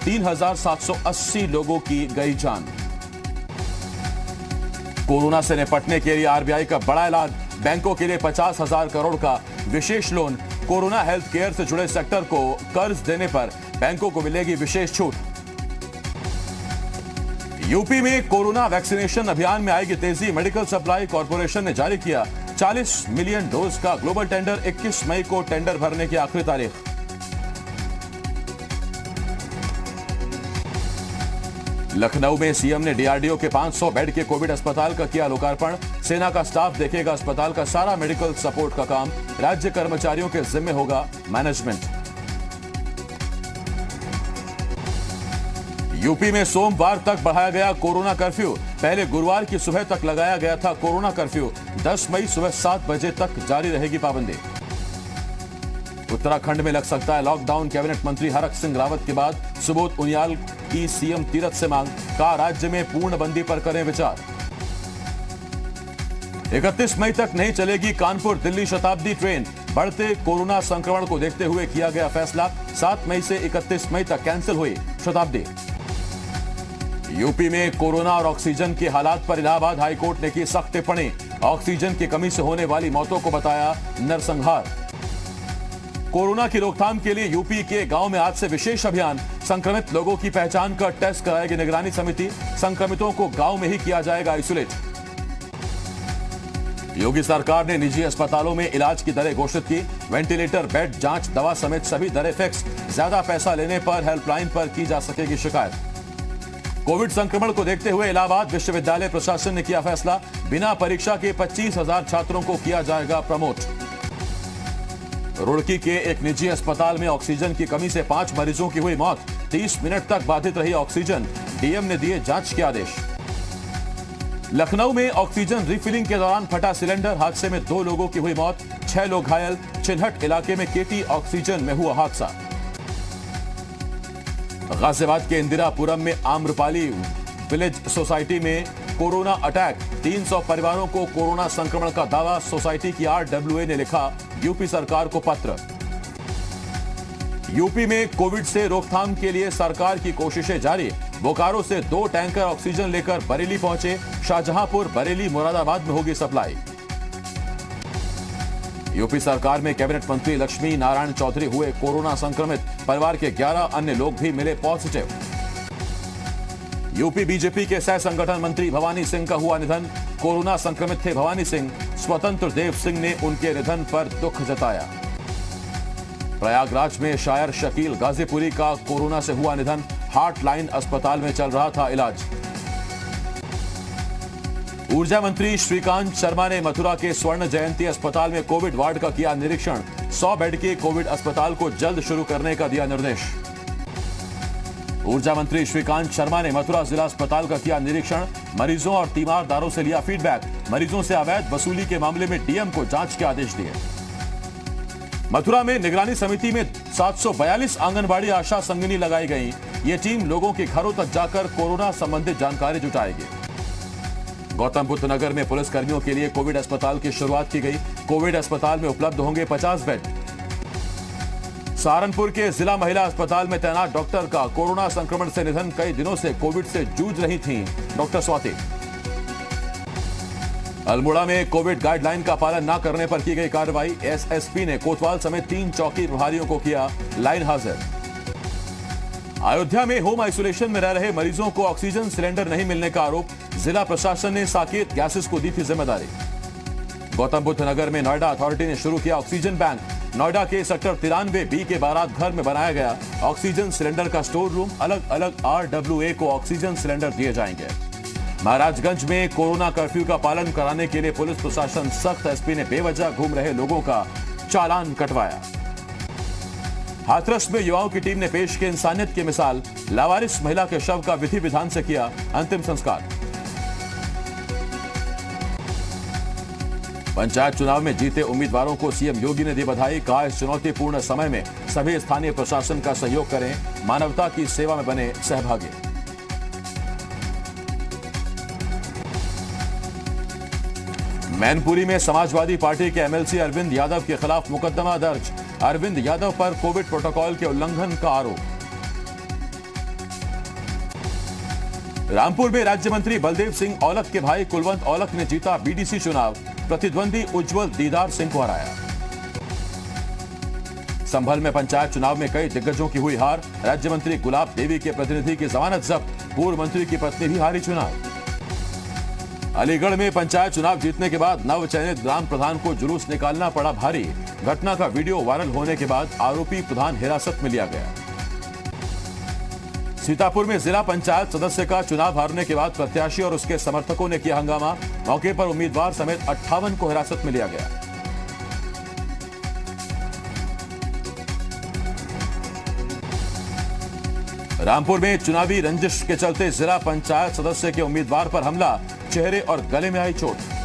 3,780 लोगों की गई जान। कोरोना से निपटने के लिए आरबीआई का बड़ा ऐलान, बैंकों के लिए 50,000 करोड़ का विशेष लोन। कोरोना हेल्थ केयर से जुड़े सेक्टर को कर्ज देने पर बैंकों को मिलेगी विशेष छूट। यूपी में कोरोना वैक्सीनेशन अभियान में आएगी तेजी, मेडिकल सप्लाई कॉर्पोरेशन ने जारी किया 40 मिलियन डोज का ग्लोबल टेंडर। 21 मई को टेंडर भरने की आखिरी तारीख। लखनऊ में सीएम ने डीआरडीओ के 500 बेड के कोविड अस्पताल का किया लोकार्पण। सेना का स्टाफ देखेगा अस्पताल का सारा मेडिकल सपोर्ट का काम, राज्य कर्मचारियों के जिम्मे होगा मैनेजमेंट। यूपी में सोमवार तक बढ़ाया गया कोरोना कर्फ्यू, पहले गुरुवार की सुबह तक लगाया गया था कोरोना कर्फ्यू। 10 मई सुबह 7 बजे तक जारी रहेगी पाबंदी। उत्तराखंड में लग सकता है लॉकडाउन, कैबिनेट मंत्री हरक सिंह रावत के बाद सुबोध उनियाल की सीएम तीरथ से मांग, कहा राज्य में पूर्णबंदी पर करें विचार। 31 मई तक नहीं चलेगी कानपुर दिल्ली शताब्दी ट्रेन, बढ़ते कोरोना संक्रमण को देखते हुए किया गया फैसला। 7 मई से 31 मई तक कैंसिल हुई शताब्दी। यूपी में कोरोना और ऑक्सीजन के हालात पर इलाहाबाद हाईकोर्ट ने की सख्त टिप्पणी, ऑक्सीजन की कमी से होने वाली मौतों को बताया नरसंहार। कोरोना की रोकथाम के लिए यूपी के गांव में आज से विशेष अभियान, संक्रमित लोगों की पहचान कर टेस्ट कराएगी निगरानी समिति, संक्रमितों को गांव में ही किया जाएगा आइसोलेट। योगी सरकार ने निजी अस्पतालों में इलाज की दरें घोषित की, वेंटिलेटर, बेड, जांच, दवा समेत सभी दरें फिक्स। ज्यादा पैसा लेने पर हेल्पलाइन पर की जा सकेगी शिकायत। कोविड संक्रमण को देखते हुए इलाहाबाद विश्वविद्यालय प्रशासन ने किया फैसला, बिना परीक्षा के 25,000 छात्रों को किया जाएगा प्रमोट। रुड़की के एक निजी अस्पताल में ऑक्सीजन की कमी से 5 मरीजों की हुई मौत, 30 मिनट तक बाधित रही ऑक्सीजन, डीएम ने दिए जांच के आदेश। लखनऊ में ऑक्सीजन रिफिलिंग के दौरान फटा सिलेंडर, हादसे में 2 लोगों की हुई मौत, 6 लोग घायल। चिन्हट इलाके में केटी ऑक्सीजन में हुआ हादसा। गाजियाबाद के इंदिरापुरम में आम्रपाली विलेज सोसाइटी में कोरोना अटैक, 300 परिवारों को कोरोना संक्रमण का दावा, सोसाइटी की आरडब्ल्यूए ने लिखा यूपी सरकार को पत्र। यूपी में कोविड से रोकथाम के लिए सरकार की कोशिशें जारी, बोकारो से 2 टैंकर ऑक्सीजन लेकर बरेली पहुंचे, शाहजहांपुर, बरेली, मुरादाबाद में होगी सप्लाई। यूपी सरकार में कैबिनेट मंत्री लक्ष्मी नारायण चौधरी हुए कोरोना संक्रमित, परिवार के 11 अन्य लोग भी मिले पॉजिटिव। यूपी बीजेपी के सह संगठन मंत्री भवानी सिंह का हुआ निधन, कोरोना संक्रमित थे भवानी सिंह, स्वतंत्र देव सिंह ने उनके निधन पर दुख जताया। प्रयागराज में शायर शकील गाजीपुरी का कोरोना से हुआ निधन, हार्ट लाइन अस्पताल में चल रहा था इलाज। ऊर्जा मंत्री श्रीकांत शर्मा ने मथुरा के स्वर्ण जयंती अस्पताल में कोविड वार्ड का किया निरीक्षण, 100 बेड के कोविड अस्पताल को जल्द शुरू करने का दिया निर्देश। ऊर्जा मंत्री श्रीकांत शर्मा ने मथुरा जिला अस्पताल का किया निरीक्षण, मरीजों और तीमारदारों से लिया फीडबैक, मरीजों से अवैध वसूली के मामले में डीएम को जांच के आदेश दिए। मथुरा में निगरानी समिति में 742 आंगनबाड़ी आशा संगिनी लगाई गई, ये टीम लोगों के घरों तक जाकर कोरोना संबंधित जानकारी जुटाएगी। गौतम बुद्ध नगर में पुलिस कर्मियों के लिए कोविड अस्पताल की शुरुआत की गई, कोविड अस्पताल में उपलब्ध होंगे 50 बेड। सहारनपुर के जिला महिला अस्पताल में तैनात डॉक्टर का कोरोना संक्रमण से निधन, कई दिनों से कोविड से जूझ रही थीं डॉक्टर स्वाति। अल्मोड़ा में कोविड गाइडलाइन का पालन न करने पर की गई कार्रवाई, एसएसपी ने कोतवाल समेत 3 चौकी प्रभारियों को किया लाइन हाजिर। अयोध्या में होम आइसोलेशन में रह रहे मरीजों को ऑक्सीजन सिलेंडर नहीं मिलने का आरोप, जिला प्रशासन ने साकेत गैसेस को दी थी जिम्मेदारी। गौतम बुद्ध नगर में नोएडा अथॉरिटी ने शुरू किया ऑक्सीजन बैंक, नोएडा के सेक्टर 93 बी के बारात घर में बनाया गया ऑक्सीजन सिलेंडर का स्टोर रूम, अलग अलग आरडब्ल्यूए को ऑक्सीजन सिलेंडर दिए जाएंगे। महाराजगंज में कोरोना कर्फ्यू का पालन कराने के लिए पुलिस प्रशासन सख्त, एसपी ने बेवजह घूम रहे लोगों का चालान कटवाया। हाथरस में युवाओं की टीम ने पेश की इंसानियत की मिसाल, लावारिस महिला के शव का विधि विधान से किया अंतिम संस्कार। पंचायत चुनाव में जीते उम्मीदवारों को सीएम योगी ने दी बधाई, कहा इस चुनौतीपूर्ण समय में सभी स्थानीय प्रशासन का सहयोग करें, मानवता की सेवा में बने सहभागी। मैनपुरी में समाजवादी पार्टी के एमएलसी अरविंद यादव के खिलाफ मुकदमा दर्ज, अरविंद यादव पर कोविड प्रोटोकॉल के उल्लंघन का आरोप। रामपुर में राज्य मंत्री बलदेव सिंह औलख के भाई कुलवंत औलख ने जीता बीडीसी चुनाव, प्रतिद्वंदी उज्जवल दीदार सिंह को हराया। संभल में पंचायत चुनाव में कई दिग्गजों की हुई हार, राज्य मंत्री गुलाब देवी के प्रतिनिधि की जमानत जब्त, पूर्व मंत्री की पत्नी भी हारी चुनाव। अलीगढ़ में पंचायत चुनाव जीतने के बाद नवचयनित ग्राम प्रधान को जुलूस निकालना पड़ा भारी, घटना का वीडियो वायरल होने के बाद आरोपी प्रधान हिरासत में लिया गया। सीतापुर में जिला पंचायत सदस्य का चुनाव हारने के बाद प्रत्याशी और उसके समर्थकों ने किया हंगामा, मौके पर उम्मीदवार समेत 58 को हिरासत में लिया गया। रामपुर में चुनावी रंजिश के चलते जिला पंचायत सदस्य के उम्मीदवार पर हमला, चेहरे और गले में आई चोट।